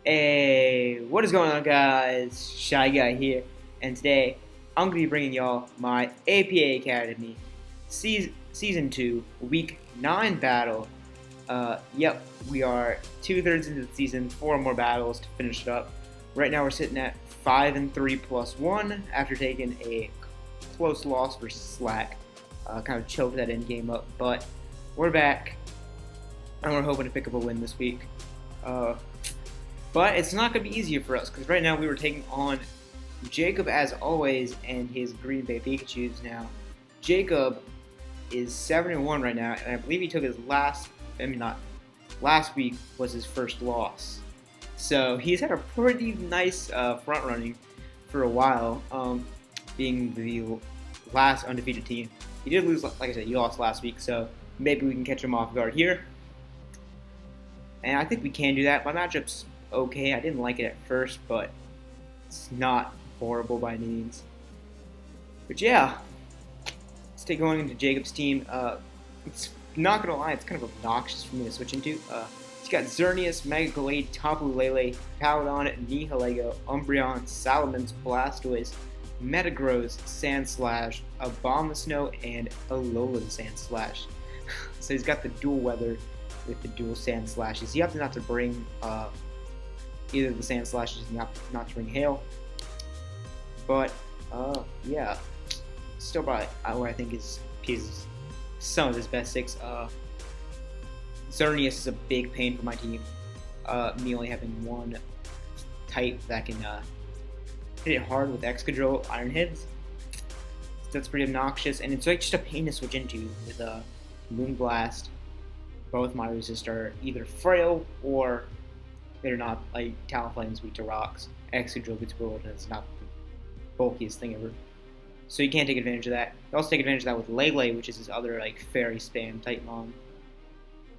Hey, what is going on, guys? Shy Guy here, and today I'm going to be bringing y'all my APA Academy Season 2, Week 9 battle. Yep, we are 2/3 into the season, 4 more battles to finish it up. Right now we're sitting at 5-3 plus 1 after taking a close loss versus Slack. Kind of choked that end game up, but we're back, and we're hoping to pick up a win this week. But it's not going to be easier for us because right now we were taking on Jacub as always and his Green Bay Pikachus. Now, Jacub is 7-1 right now, and I believe he took his not last week was his first loss. So he's had a pretty nice front running for a while, being the last undefeated team. He did lose, like I said, he lost last week, so maybe we can catch him off guard here. And I think we can do that. My matchup's okay. I didn't like it at first, but it's not horrible by any means. But yeah, let's take going into Jacob's team. It's not gonna lie, it's kind of obnoxious for me to switch into. He's got Xerneas, Megaglade, Tapu Lele, Paladon, Nihilego, Umbreon, Salamence, Blastoise, Metagross, Sandslash, Abomasnow, and Alolan Sandslash. So he's got the dual weather with the dual Sandslashes. You have to not to bring either the Sandslashes, not to bring Hail. But yeah, still probably where I think he's some of his best six. Xerneas is a big pain for my team. Me only having one type that can hit it hard with Excadrill, Iron Heads. So that's pretty obnoxious, and it's like just a pain to switch into with Moonblast. Both my resist are either frail or they're not, like Talonflame's weak to rocks. Excadrill gets whirled and it's not the bulkiest thing ever. So you can't take advantage of that. You also take advantage of that with Lele, which is his other like fairy spam type mom.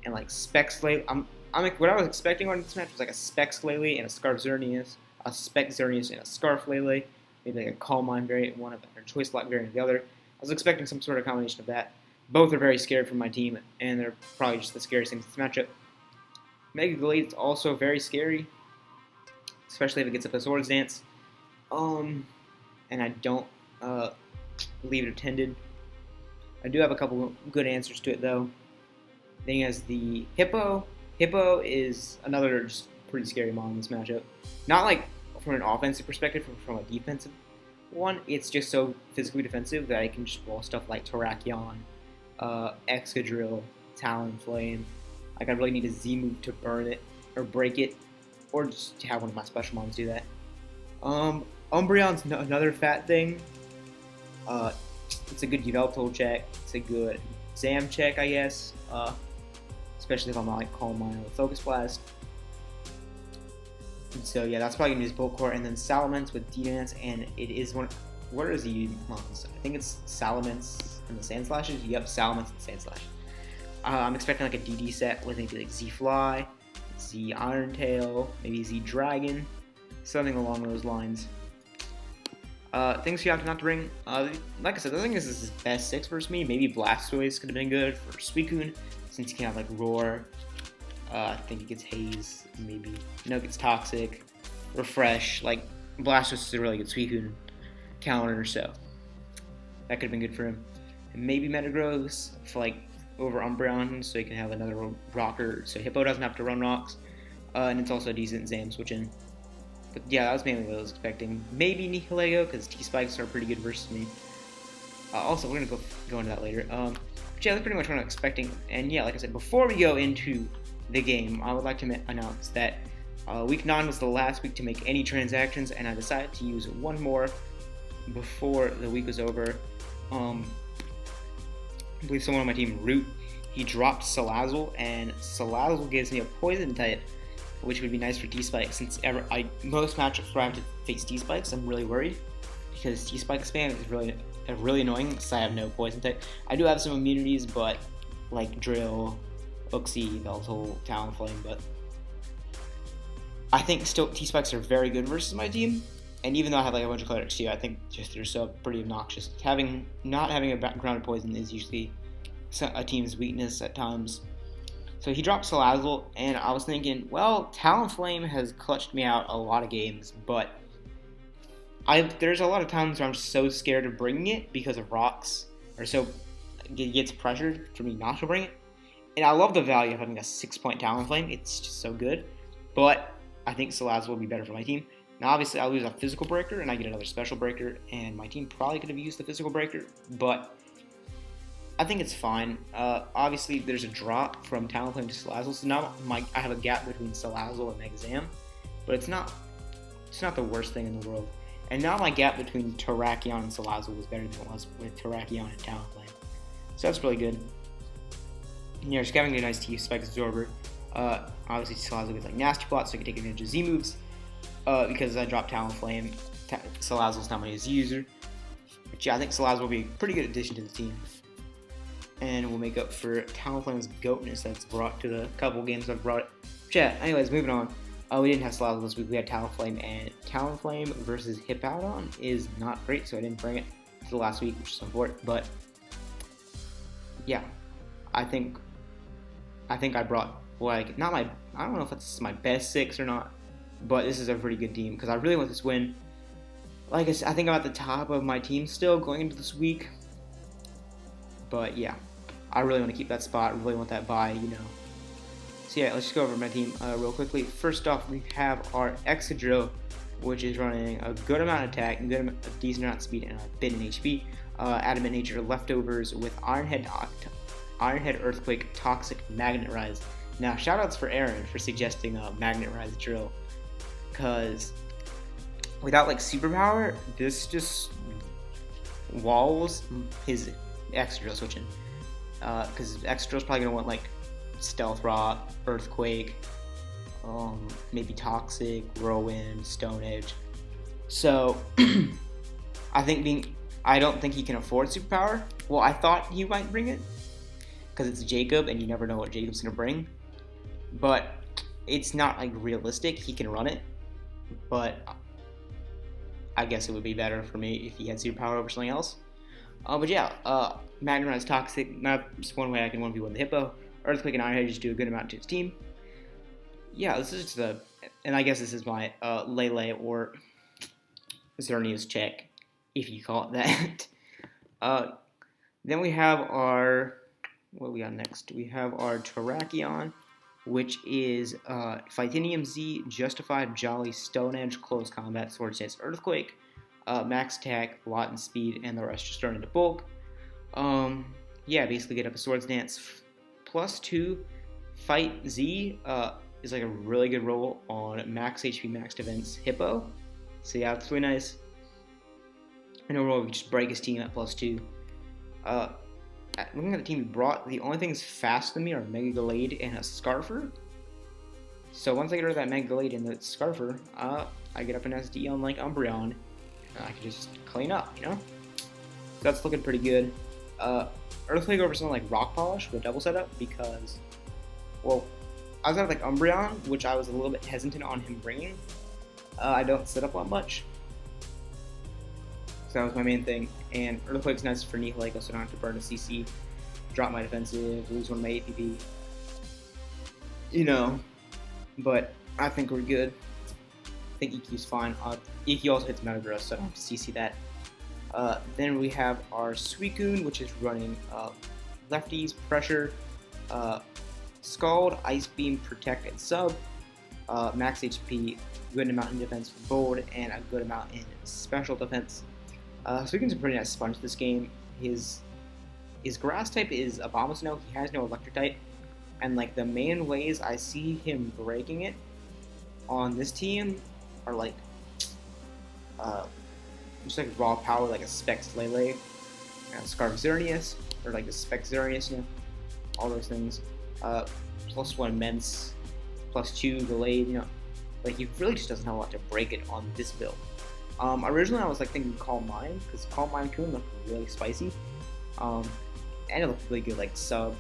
And like Specs Lele. What I was expecting on this match was like a Specs Lele and a Scarf Xerneas, a Spec Xerneas and a Scarf Lele, maybe like a Calm Mind variant one of them, or Choice Lock variant of the other. I was expecting some sort of combination of that. Both are very scared from my team, and they're probably just the scariest things in this matchup. Mega Glade is also very scary, especially if it gets up a Swords Dance. And I don't leave it attended. I do have a couple good answers to it, though. Then he has the Hippo. Hippo is another just pretty scary mon in this matchup. Not like from an offensive perspective, from a defensive one. It's just so physically defensive that I can just wall stuff like Terrakion, Excadrill, Talonflame. Like I really need a Z move to burn it or break it, or just to have one of my special mons do that. Umbreon's another fat thing. It's a good developmental check. It's a good exam check, I guess. Especially if I'm not like Calm Mind or Focus Blast. And so yeah, that's probably gonna use Bulk Core, and then Salamence with D-Dance, and it is one. What are the mons? I think it's Salamence and the Sandslashes. Yep, Salamence and Sandslash. I'm expecting like a DD set with maybe like Z-Fly, Z-Iron Tail, maybe Z-Dragon, something along those lines. Things you have to not to bring. Like I said, I think this is his best six versus me. Maybe Blastoise could have been good for Suicune, since he can have like Roar. I think he gets Haze, maybe. No, it gets Toxic, Refresh. Like Blastoise is a really good Suicune counter, so that could have been good for him. And maybe Metagross for like over Umbreon, so he can have another rocker, so Hippo doesn't have to run rocks. And it's also a decent Zam switch in. But yeah, that was mainly what I was expecting. Maybe Nihilego, because T-Spikes are pretty good versus me. Also, we're going to go into that later. But yeah, that's pretty much what I'm expecting. And yeah, like I said, before we go into the game, I would like to announce that Week 9 was the last week to make any transactions, and I decided to use one more before the week was over. I believe someone on my team, Root, he dropped Salazzle, and Salazzle gives me a poison type, which would be nice for T-Spike, since most matchups where I have to face T-Spikes, I'm really worried, because T-Spike spam is really annoying, because I have no poison type. I do have some immunities, but like Drill, Uxie, Veltal, Talonflame, but I think still T-Spikes are very good versus my team. And even though I have like a bunch of clerics too, I think just they're so pretty obnoxious. Not having a grounded poison is usually a team's weakness at times. So he dropped Salazzle, and I was thinking, well, Talonflame has clutched me out a lot of games, but there's a lot of times where I'm so scared of bringing it because of rocks, or so it gets pressured for me not to bring it. And I love the value of having a 6-point Talonflame. It's just so good. But I think Salazzle will be better for my team. Now, obviously, I'll lose a physical breaker, and I get another special breaker, and my team probably could have used the physical breaker, but I think it's fine. Obviously, there's a drop from Talonflame to Salazzle, so now I have a gap between Salazzle and Exam, but it's not the worst thing in the world. And now my gap between Terrakion and Salazzle was better than it was with Terrakion and Talonflame. So that's really good. Yeah, just having a nice T-Spike Absorber. Obviously, Salazzle gets like Nasty Plot, so I can take advantage of Z moves. Because I dropped Talonflame, Salazzle's not my Z user. But yeah, I think Salazzle will be a pretty good addition to the team. And we'll make up for Talonflame's goatness that's brought to the couple games I've brought it. But yeah, anyways, moving on. We didn't have Salazzle this week, we had Talonflame, and Talonflame versus Hippowdon is not great, so I didn't bring it to the last week, which is unfortunate, but yeah, I think I brought, like, I don't know if it's my best 6 or not, but this is a pretty good team, because I really want this win. Like I said, I think I'm at the top of my team still going into this week, but yeah, I really want to keep that spot, I really want that bye, you know. So yeah, let's just go over my team real quickly. First off, we have our Excadrill, which is running a good amount of attack, a decent amount of speed, and a bit in HP. Adamant Nature leftovers with Ironhead, Earthquake, Toxic, Magnet Rise. Now, shoutouts for Aaron for suggesting a Magnet Rise drill, because without like superpower, this just walls his Excadrill switching. Because Excadrill's probably gonna want like Stealth Rock, Earthquake, maybe Toxic, Whirlwind, Stone Edge. So I don't think he can afford superpower. Well, I thought he might bring it because it's Jacub, and you never know what Jacub's gonna bring. But it's not like realistic. He can run it, but I guess it would be better for me if he had superpower over something else. But yeah, Magnetize Toxic. That's one way I can 1v1 the Hippo. Earthquake and Ironhead just do a good amount to his team. Yeah, this is just and I guess this is my Lele or Xerneas check, if you call it that. Then we have what do we got next? We have our Terrakion, which is Phytinium Z, Justified, Jolly, Stone Edge, Close Combat, Sword Stance, Earthquake, Max Attack, Lot and Speed, and the rest just turn into bulk. Yeah, basically get up a Swords Dance. +2 Fight Z is like a really good roll on max HP, max defense Hippo. So yeah, it's really nice. And overall, we just break his team at +2. Looking at the team we brought, the only things faster than me are Mega Gallade and a Scarfer. So once I get rid of that Mega Gallade and the Scarfer, I get up an SD on like Umbreon. I can just clean up, you know? So that's looking pretty good. Earthquake over something like Rock Polish with a double setup because, well, I was at like Umbreon, which I was a little bit hesitant on him bringing. I don't set up on much. So that was my main thing. And Earthquake's nice for Nihilego, so I don't have to burn a CC, drop my defensive, lose one of my APB. You know, but I think we're good. I think EQ's fine. EQ also hits Metagross, so I don't have to CC that. Then we have our Suicune, which is running Lefties, Pressure, Scald, Ice Beam, Protect, and Sub, Max HP, good amount in defense for Bold, and a good amount in special defense. Suicune's a pretty nice sponge this game. His Grass type is Abomasnow. He has no Electric type, and like the main ways I see him breaking it on this team are like just like raw power, like a Specs Lele, Scarf Xerneas, or like a Specs Xerneas, you know, all those things. +1 Mence, +2 Gallade, you know, like he really just doesn't have a lot to break it on this build. Originally I was like thinking Calm Mind, because Calm Mind Coon looked really spicy, and it looked really good like sub.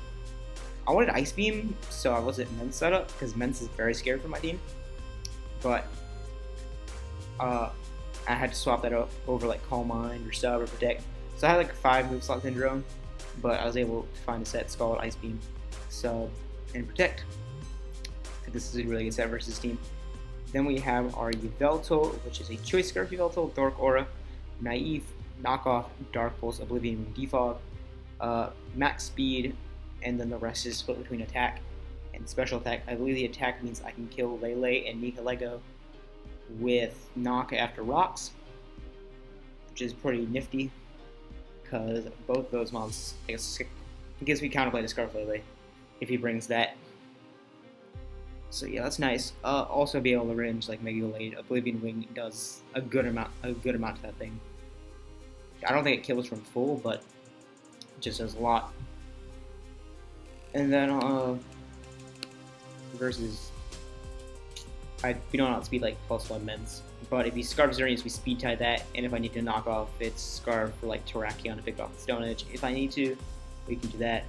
I wanted Ice Beam, so I wasn't Mence set up, because Mence is very scared for my team, but I had to swap that over like Calm Mind or Sub or Protect. So I had like a 5 move slot syndrome, but I was able to find a set Scald, Ice Beam, Sub, and protect. I think this is a really good set versus team. Then we have our Yveltal, which is a choice scarf Yveltal, Dark Aura, Naive, Knockoff, Dark Pulse, Oblivion, Defog, max speed, and then the rest is split between attack and special attack. I believe the attack means I can kill Lele and Nicolego with knock after rocks, which is pretty nifty because both those mobs, I guess, it gives me counterplay to Scarf Lele if he brings that. So yeah, that's nice. Also be able to range like Mega Blade. Oblivion Wing does a good amount to that thing. I don't think it kills from full, but it just does a lot. And then versus, we don't outspeed like +1 mens, but if you Scarf Xerneas, we speed tie that, and if I need to knock off its Scarf for like Terrakion to pick off the Stone Edge, if I need to, we can do that.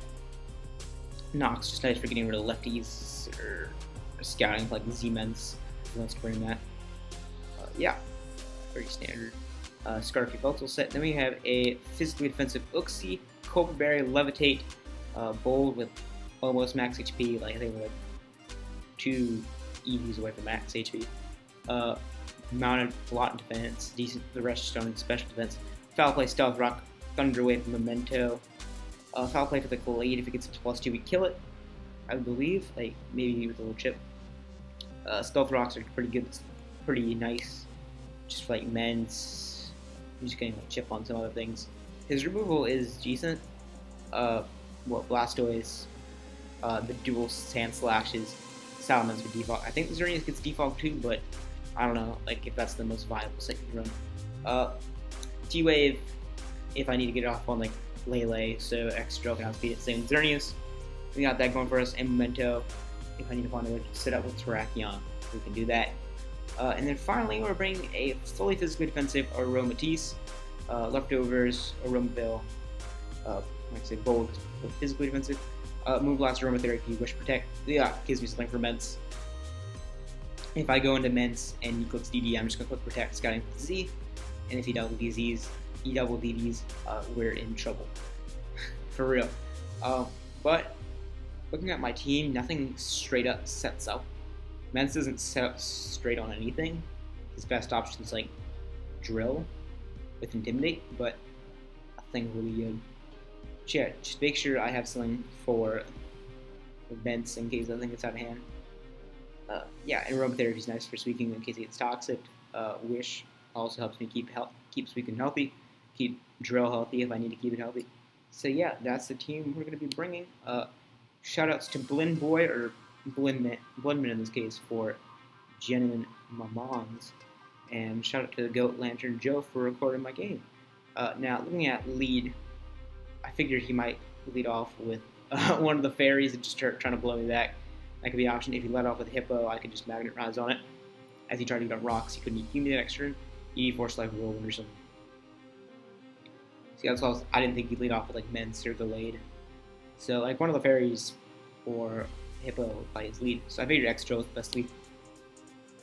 Nox just nice for getting rid of lefties or scouting like Z-Mens. Let's bring that. Yeah, pretty standard. Scarf Yveltal set. Then we have a physically defensive Uxie, Cobra Berry, Levitate, Bold with almost max HP. Like I think we're like 2 EVs away from max HP. Mounted a lot in defense, decent. The rest just on special defense. Foul Play, Stealth Rock, Thunder Wave, Memento. Foul Play for the Glade. If it gets +2, we kill it. I believe, like maybe with a little chip. Stealth Rocks are pretty good, pretty nice. Just for like men's. I'm just getting like chip on some other things. His removal is decent. Blastoise, the dual Sand Slashes, Salamence with defog. I think the Xerneas gets defog too, but I don't know, like if that's the most viable set you can run. T-Wave, if I need to get it off on like Lele, so extra can outspeed it. Same with Xerneas. We got that going for us. And Memento, if I need to find a way to set up with Terrakion, we can do that. And then finally, we're bringing a fully physically defensive Aromatisse, Leftovers, Aromaville, like I say, Bold, physically defensive, Moonblast, Aromatherapy, Wish Protect. Yeah, gives me something for Ments. If I go into Ments and he clicks DD, I'm just going to click Protect, Scouting Z, and if he double DDs, we're in trouble. For real. But looking at my team, nothing straight up sets up. Ments doesn't set up straight on anything. His best option is like Drill with Intimidate, but nothing really good. Yeah, just make sure I have something for Ments in case I think it's out of hand. Yeah, and Aromatherapy is nice for Suicune in case it gets toxic. Wish also helps me keep Suicune healthy, keep Drill healthy if I need to keep it healthy. So yeah, that's the team we're going to be bringing. Shoutouts to Blinn Boy, or Blindman in this case, for genuine mamons. And shout out to the Goat Lantern Joe for recording my game. Now, looking at lead, I figured he might lead off with one of the fairies and just start trying to blow me back. That could be an option. If he led off with Hippo, I could just Magnet Rise on it. As he tried to get on rocks, he couldn't EQ me the next turn. ED Force like Whirlwind or something. See, that's why I didn't think he'd lead off with like Ments or Delayed. So, like, one of the fairies or Hippo by his lead. So I figured Extra was the best lead.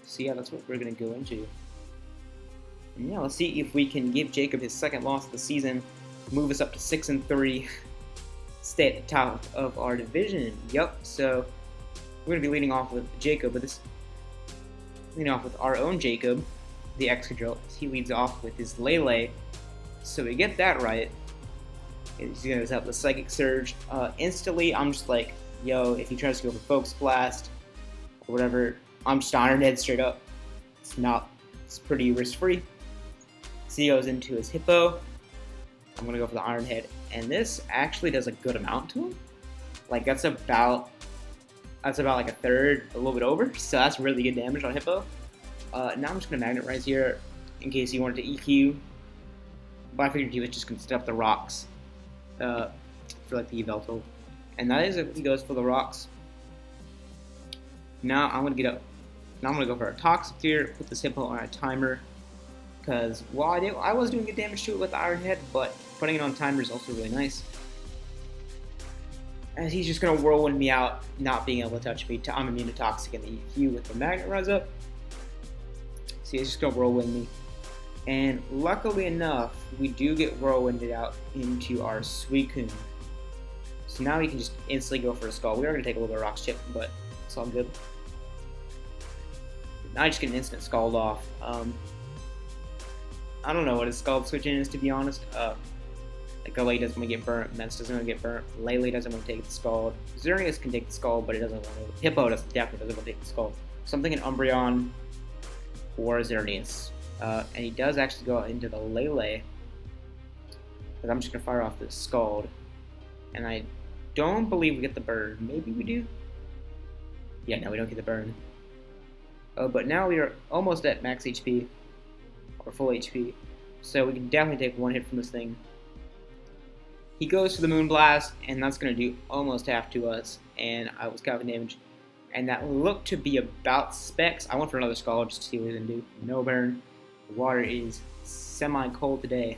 So yeah, that's what we're going to go into. And yeah, let's see if we can give Jacub his second loss of the season, move us up to 6-3, stay at the top of our division. Yup, so we're going to be leading off with Jacub, but leading off with our own Jacub, the Excadrill. He leads off with his Lele, so we get that right. He's going to have the Psychic Surge. Instantly, I'm just like, yo, if he tries to go for Focus Blast or whatever, I'm just Iron Head straight up. It's pretty risk-free. So he goes into his Hippo. I'm going to go for the Iron Head. And this actually does a good amount to him. Like, that's about like a third, a little bit over. So that's really good damage on Hippo. Now I'm just going to Magnet Rise here in case he wanted to EQ. But I figured he was just going to step up the rocks for like the Yveltal. And that is if he goes for the rocks. Now I'm going to get up. Now I'm going to go for a Toxic here, put this Hippo on a timer. Because while I was doing good damage to it with the Iron Head, but putting it on timer is also really nice. As he's just going to Whirlwind me out, not being able to touch me. I'm immune to Toxic and the EQ with the Magnet Rise up. So he's just going to Whirlwind me. And luckily enough, we do get Whirlwinded out into our Suicune. So So now we can just instantly go for a skull. We are going to take a little bit of Rock's Chip, but it's all good. Now I just get an instant scald off. I don't know what his scald switching is, to be honest. Like Galay doesn't want to get burnt, Mence doesn't want to get burnt, Lele doesn't want to take the scald. Xerneas can take the scald, but it doesn't want to. Hippo definitely doesn't want to take the scald. So I'm thinking Umbreon or Xerneas. And he does actually go into the Lele. But I'm just going to fire off the scald. And I don't believe we get the burn. Maybe we do? Yeah, no, we don't get the burn. But now we are almost at max HP. Or full HP. So we can definitely take one hit from this thing. He goes for the Moonblast, and that's going to do almost half to us. And I was calculating damage. And that looked to be about specs. I went for another Scald just to see what he's going to do. No burn. The water is semi-cold today.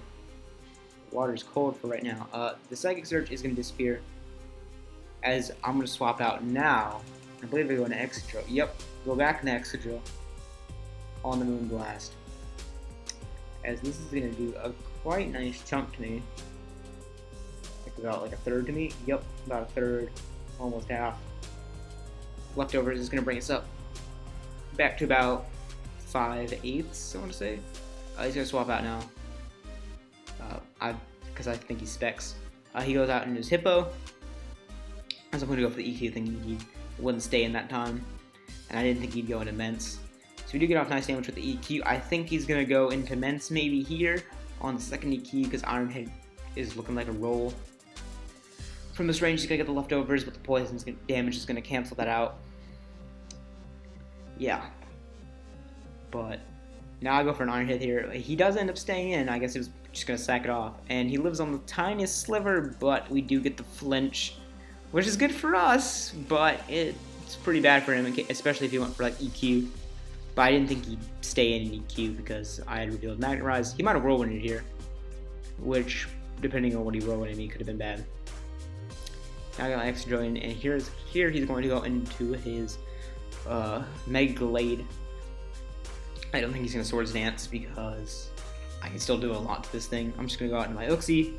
The water is cold for right now. The Psychic Surge is going to disappear. As I'm going to swap out now. I believe we go into Excadrill. Yep, go back into Excadrill on the Moonblast. As this is going to do a quite nice chunk to me. About like a third to me. Yep, about a third, almost half. Leftovers is going to bring us up back to about 5/8, I want to say. He's going to swap out now. Because I think he specs. He goes out into his Hippo. As I'm going to go for the EQ, thinking he wouldn't stay in that time. And I didn't think he'd go into Mence. So we do get off nice damage with the EQ. I think he's going to go into Mence maybe here on the second EQ because Iron Head is looking like a roll. From this range, he's going to get the leftovers, but the poison damage is going to cancel that out. Yeah. But now I go for an Iron Hit here. He does end up staying in. I guess he was just going to sack it off. And he lives on the tiniest sliver, but we do get the flinch, which is good for us, but it's pretty bad for him, especially if he went for like EQ. But I didn't think he'd stay in EQ because I had revealed Magnet Rise. He might have Whirlwinded here, which, depending on what he Whirlwinded me, could have been bad. Now I got my extra join, and here he's going to go into his Mega Glade. I don't think he's going to Swords Dance because I can still do a lot to this thing. I'm just going to go out into my Uxie.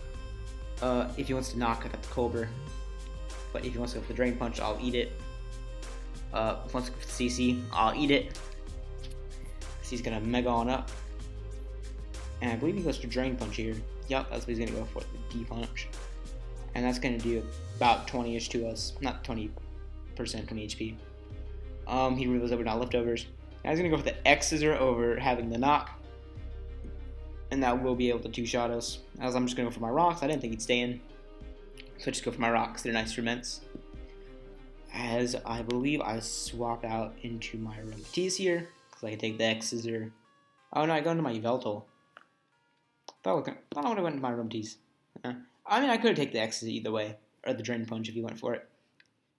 If he wants to knock, I got the Cobra. But if he wants to go for the Drain Punch, I'll eat it. If he wants to go for the CC, I'll eat it. So he's going to Mega on up. And I believe he goes for Drain Punch here. Yep, that's what he's going to go for, the D-Punch. And that's going to do about 20-ish to us. Not 20%, 20 HP. He reveals over now leftovers. Now he's going to go for the X-Scissor over having the knock. And that will be able to two-shot us. As I'm just going to go for my rocks. I didn't think he'd stay in. So I just go for my rocks. They're nice for Mence. As I believe I swap out into my Aromatisse here. Because I can take the X-Scissor. Oh no, I go into my Yveltal. I thought I would have went into my Aromatisse. I mean, I could have taken the X's either way, or the Drain Punch if you went for it,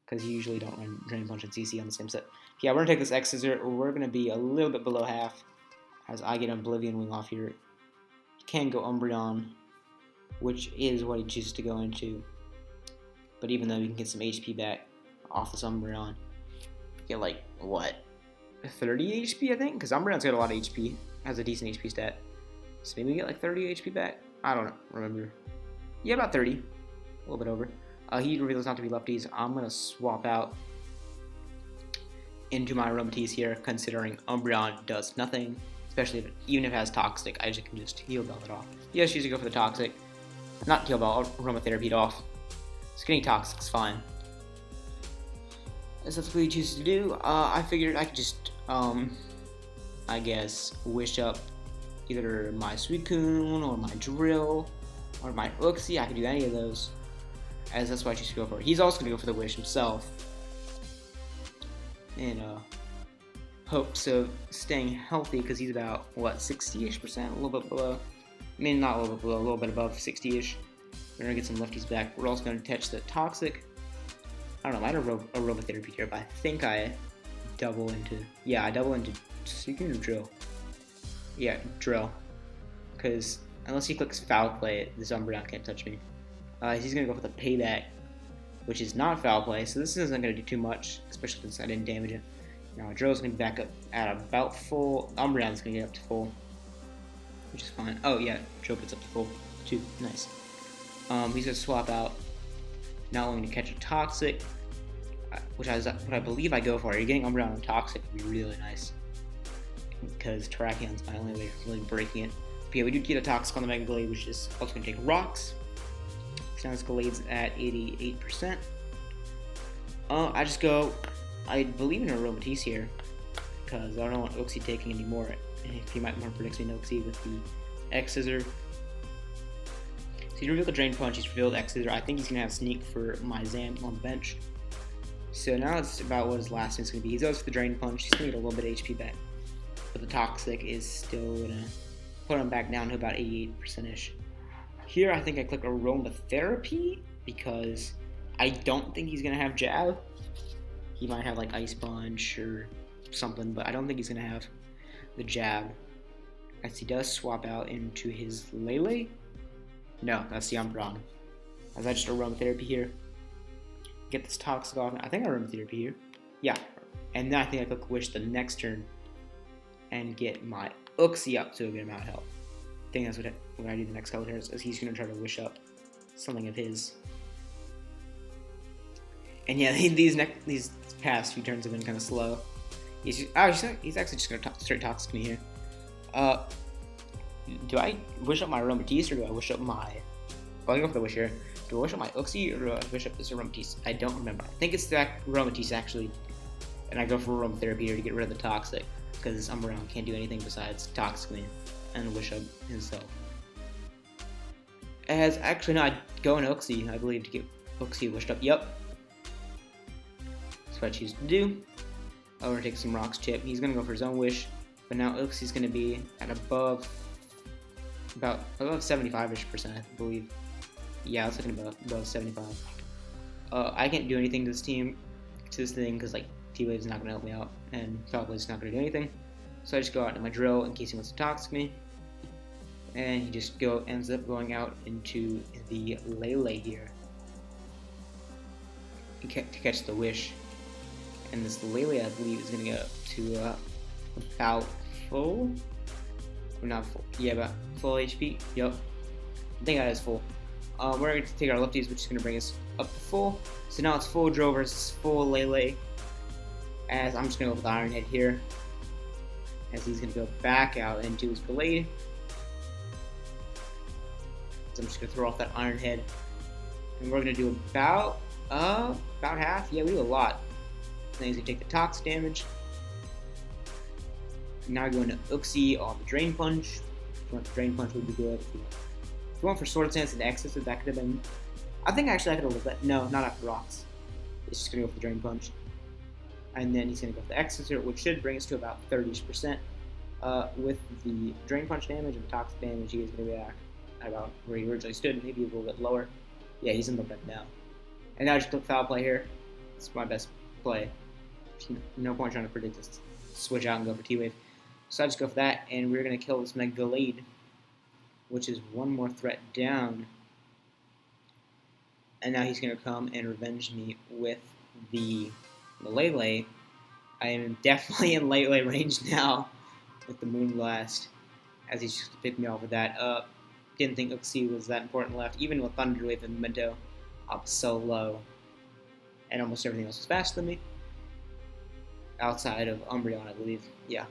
because you usually don't run Drain Punch and CC on the same set. Yeah, we're going to take this X Scissor. We're going to be a little bit below half, as I get Oblivion Wing off here. You can go Umbreon, which is what he chooses to go into, but even though you can get some HP back off this Umbreon, get like, what, 30 HP I think? Because Umbreon's got a lot of HP, has a decent HP stat, so maybe we get like 30 HP back? I don't remember. Yeah, about 30. A little bit over. He reveals not to be lefties. I'm going to swap out into my Aromatisse here, considering Umbreon does nothing. Especially even if it has Toxic, I just can just Heal Bell it off. Yes, usually go for the Toxic. Not Heal Bell, Aromatherapy it off. So getting Toxic's fine. As that's what he chooses to do. I figured I could just, I guess, wish up either my Suicune or my Drill. Or my Uxie, I could do any of those. As that's what I choose to go for. He's also going to go for the Wish himself. In hopes of staying healthy, because he's about, what, 60-ish%? A little bit below. I mean, not a little bit below, a little bit above 60-ish. We're going to get some lefties back. We're also going to touch the Toxic. I don't know, I might have Aromatherapy here, but I think I double into... Yeah, I double into Suicune or Drill. Yeah, Drill. Because... unless he clicks Foul Play, this Umbreon can't touch me. He's going to go for the Payback, which is not Foul Play, so this isn't going to do too much, especially since I didn't damage it. Now, Drill's going to be back up at about full. Umbreon's going to get up to full, which is fine. Oh, yeah, Drill gets up to full, too. Nice. He's going to swap out not only to catch a toxic, which I believe I go for. You're getting Umbreon on toxic would be really nice, because Terrakian's my only way of really breaking it. But yeah, we do get a toxic on the Mega Glade, which is also going to take rocks. So now this Glade's at 88%. I just go, I believe in Aromatisse here, because I don't want Uxie taking any more. He might more predicts me Uxie with the X Scissor. So he's revealed the Drain Punch, he's revealed X Scissor. I think he's going to have Sneak for my Zam on the bench. So now it's about what his last move's going to be. He goes for the Drain Punch, he's going to get a little bit of HP back. But the Toxic is still going to put him back down to about 88%-ish. Here I think I click Aromatherapy, because I don't think he's going to have Jab. He might have like Ice Punch or something, but I don't think he's going to have the Jab, as he does swap out into his Lele. No, that's the Umbreon. As I just Aromatherapy here. Get this Toxic off. I think I Aromatherapy here. Yeah. And then I think I click Wish the next turn and get my Uxie up to a good amount of health. I think that's what I do the next couple turns, as he's going to try to wish up something of his. And yeah, these past few turns have been kind of slow. He's actually just going to straight Toxic me here. Do I wish up my Aromatisse, or do I wish up my... Well, I'll go for the wish here. Do I wish up my Uxie, or do I wish up this Aromatisse? I don't remember. I think it's the Aromatisse, actually. And I go for Aromatherapy here to get rid of the Toxic, because Umbreon can't do anything besides Toxic me and wish up himself. As actually, no, I go in Uxie, I believe, to get Uxie wished up. Yep. That's what I choose to do. I'm going to take some Rocks Chip. He's going to go for his own wish, but now Uxie's going to be at above 75-ish%, I believe. Yeah, I was looking above 75. I can't do anything to this thing, because like T-Wave's not going to help me out, and Falcolade's not going to do anything. So I just go out into my drill in case he wants to Toxic me, and he just ends up going out into the Lele here to catch the wish. And this Lele, I believe, is going to go to about full, or not full, yeah, about full HP. Yep, I think that is full. We're going to take our lefties, which is going to bring us up to full. So now it's full Drill versus full Lele. As I'm just going to go with the Iron Head here, as he's going to go back out into his Glade. So I'm just going to throw off that Iron Head, and we're going to do about half. Yeah, we do a lot. Then he's going to take the Toxic damage. Now going to Uxie on the Drain Punch. Drain Punch would be good. If you went for Sword Stance and Excess, that could have been... I think actually I could have lived that. No, not after Rocks. It's just going to go for the Drain Punch. And then he's going to go for the Excess, which should bring us to about 30%. With the Drain Punch damage and the Toxic damage, he is going to be back at about where he originally stood, maybe a little bit lower. Yeah, he's in the bed now. And now I just took Foul Play here. It's my best play. No point trying to predict this. Switch out and go for T-Wave. So I just go for that, and we're going to kill this Mega Glade, which is one more threat down. And now he's going to come and revenge me with the Lele. I am definitely in Lele range now with the Moonblast, as he's just to pick me off with that. Didn't think Uxie was that important left. Even with Thunder Wave and Memento, up so low. And almost everything else was faster than me. Outside of Umbreon, I believe. Yeah.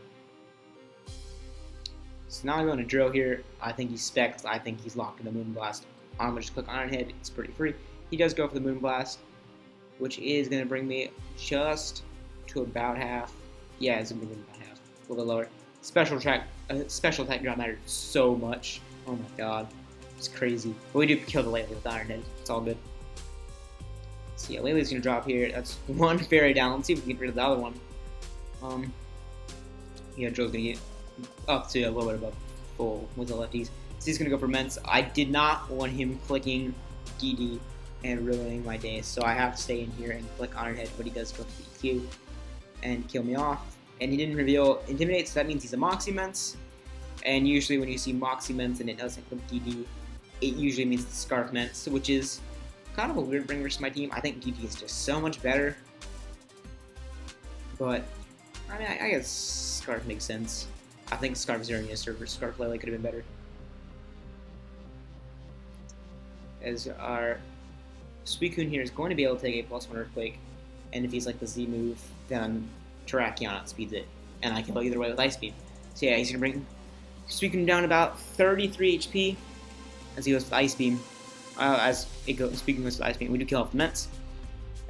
So now I'm going to drill here. I think he's specs. I think he's locked in the Moonblast. I'm going to just click Iron Head. It's pretty free. He does go for the Moonblast, which is going to bring me just to about half. Yeah, it's going to bring me about half. A little bit lower. Special attack drop mattered so much. Oh my god. It's crazy. But we do kill the Lele with Iron Head. It's all good. So yeah, Lele's going to drop here. That's one fairy down. Let's see if we can get rid of the other one. Yeah, Joe's going to get up to a little bit above full with the lefties. So he's going to go for Mence. I did not want him clicking DD and ruining my day, so I have to stay in here and click Iron Head, but he does go for the EQ and kill me off. And he didn't reveal Intimidate, so that means he's a Moxie Mence. And usually when you see Moxie Mence and it doesn't click DD, it usually means the Scarf Mence, which is kind of a weird bring versus my team. I think DD is just so much better. But, I mean, I guess Scarf makes sense. I think Scarf Xerneas or Scarf Lele could have been better. As our Suicune here is going to be able to take a +1 Earthquake, and if he's like the Z move, then Terrakion outspeeds it, and I can go either way with Ice Beam. So yeah, he's going to bring Suicune down about 33 HP as he goes with Ice Beam. Suicune goes with Ice Beam, we do kill off the Mets.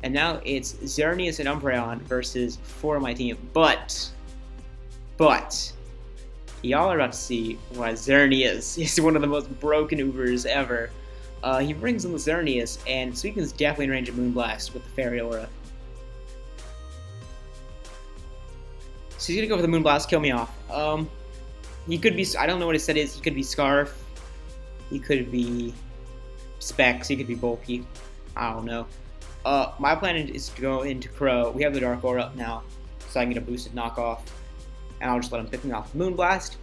And now it's Xerneas and Umbreon versus 4 of my team. But, y'all are about to see why Xerneas is one of the most broken Ubers ever. He brings in the Xerneas, and Suicune's definitely in range of Moonblast with the Fairy Aura. So he's gonna go for the Moonblast, kill me off. He could be, I don't know what his set is, he could be Scarf, he could be Specs, he could be Bulky, I don't know. My plan is to go into Crow. We have the Dark Aura up now, so I can get a boosted knockoff. And I'll just let him pick me off with Moonblast.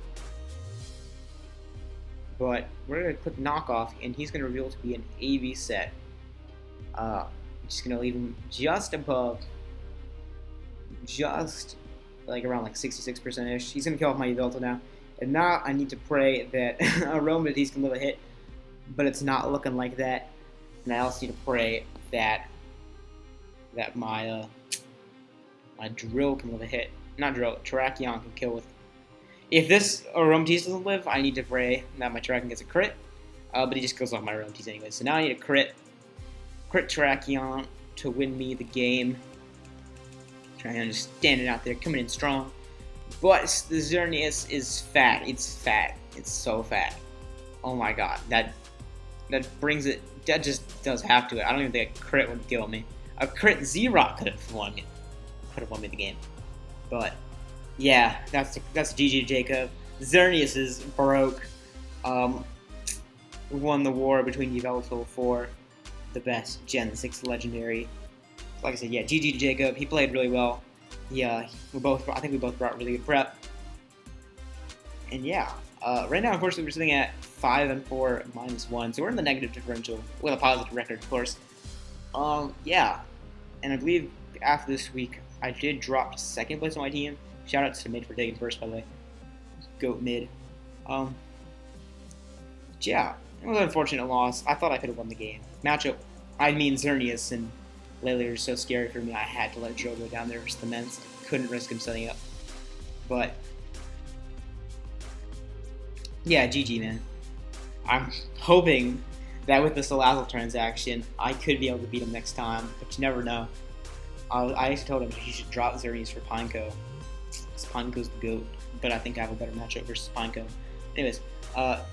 But we're going to click knockoff, and he's going to reveal to be an AV set. I'm just going to leave him just above, just like around like 66%-ish. He's going to kill off my Yveltal now. And now I need to pray that Aromatisse can live a hit, but it's not looking like that. And I also need to pray that my Drill can live a hit. Not Drill, Terrakion can kill with. If this Aromatisse doesn't live, I need to pray that my Terrakion gets a crit. But he just kills off my Aromatisse anyway. So now I need a crit Terrakion to win me the game. Terrakion just standing out there, coming in strong. But the Xerneas is fat. It's fat. It's so fat. Oh my god. That brings it. That just does have to it. I don't even think a crit would kill me. A crit Z-Rock could have won me. The game. But yeah, that's GG Jacub. Xerneas is broke. Won the war between Yveltal for the best Gen 6 legendary. Like I said, yeah, GG Jacub. He played really well. Yeah, I think we both brought really good prep. And yeah, right now, unfortunately, we're sitting at 5-4 -1, so we're in the negative differential with a positive record, of course. Yeah, and I believe after this week, I did drop to 2nd place on my team. Shout out to Mid for taking 1st, by the way. Goat Mid. Yeah, it was an unfortunate loss. I thought I could have won the game. Matchup, I mean Xerneas and Lele are so scary for me. I had to let Joe go down there versus the Mens. Couldn't risk him setting up. But yeah, GG, man. I'm hoping that with the Salazzle transaction, I could be able to beat him next time, but you never know. I actually told him he should drop Xerneas for Pineco. Because Pineco's the GOAT, but I think I have a better matchup versus Pineco. Anyways, I'll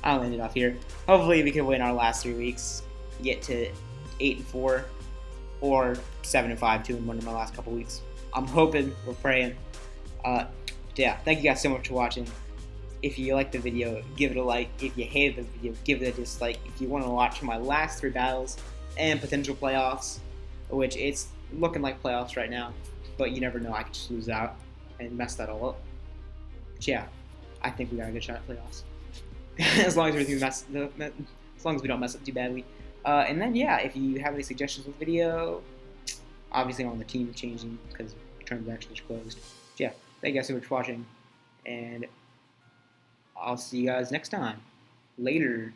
end it off here. Hopefully we can win our last 3 weeks, get to 8-4, or 7-5, 2-1 in my last couple weeks. I'm hoping, we're praying. Yeah, thank you guys so much for watching. If you liked the video, give it a like. If you hated the video, give it a dislike. If you want to watch my last 3 battles and potential playoffs, which it's looking like playoffs right now, but you never know, I could just lose out and mess that all up. But yeah, I think we got a good shot at playoffs. as long as we don't mess up too badly. And then yeah, if you have any suggestions for the video, obviously on the team changing because transactions closed. But yeah, thank you guys so much for watching, and I'll see you guys next time. Later.